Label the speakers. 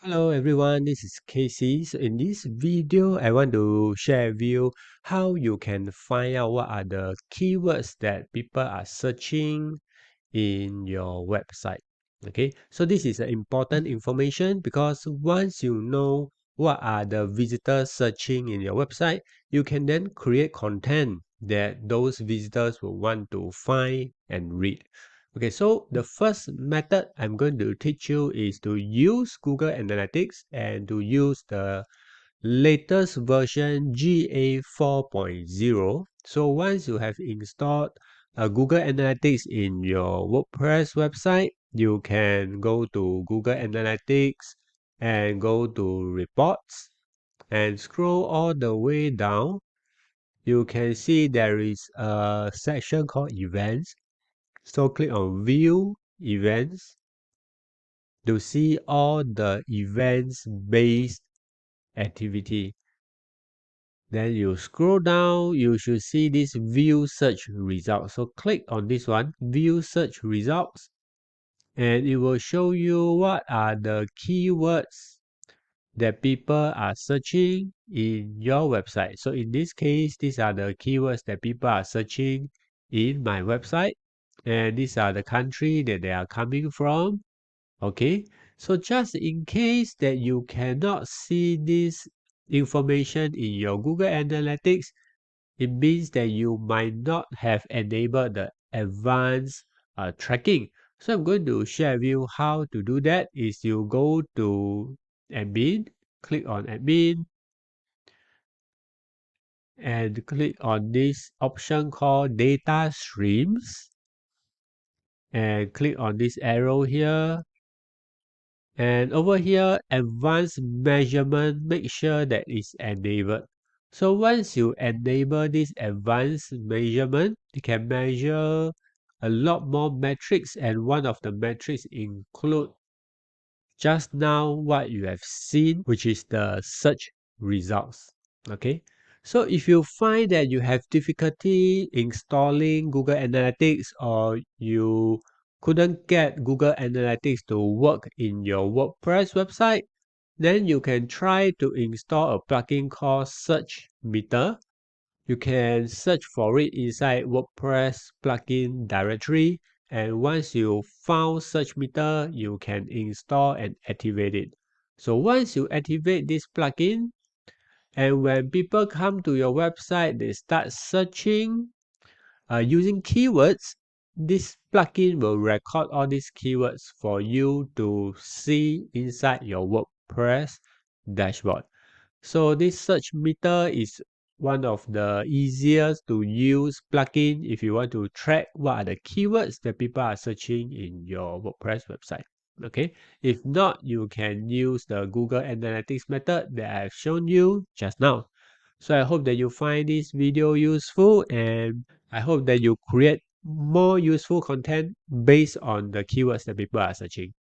Speaker 1: Hello everyone, this is Casey. So in this video, I want to share with you how you can find out what are the keywords that people are searching in your website. Okay, so this is important information because once you know what are the visitors searching in your website, you can then create content that those visitors will want to find and read. Okay, so the first method I'm going to teach you is to use Google Analytics and to use the latest version GA 4.0. So once you have installed Google Analytics in your WordPress website, you can go to Google Analytics and go to Reports and scroll all the way down. You can see there is a section called Events. So click on View Events to see all the events-based activity. Then you scroll down, you should see this View Search Results. So click on this one, View Search Results, and it will show you what are the keywords that people are searching in your website. So in this case, these are the keywords that people are searching in my website. And these are the country that they are coming from. Okay, so just in case that you cannot see this information in your Google Analytics, it means that you might not have enabled the advanced tracking. So I'm going to share with you how to do that. Is you go to admin, click on admin, and click on this option called data streams, and click on this arrow here. And over here, advanced measurement, make sure that it's enabled. So once you enable this advanced measurement, you can measure a lot more metrics, and one of the metrics include just now what you have seen, which is the search results. Okay, so if you find that you have difficulty installing Google Analytics, or you couldn't get Google Analytics to work in your WordPress website, then you can try to install a plugin called Search Meter. You can search for it inside WordPress plugin directory, and once you found Search Meter, you can install and activate it. So once you activate this plugin, and when people come to your website, they start searching using keywords, this plugin will record all these keywords for you to see inside your WordPress dashboard. So this Search Meter is one of the easiest to use plugin if you want to track what are the keywords that people are searching in your WordPress website. Okay, if not, you can use the Google Analytics method that I've shown you just now. So I hope that you find this video useful, and I hope that you create more useful content based on the keywords that people are searching.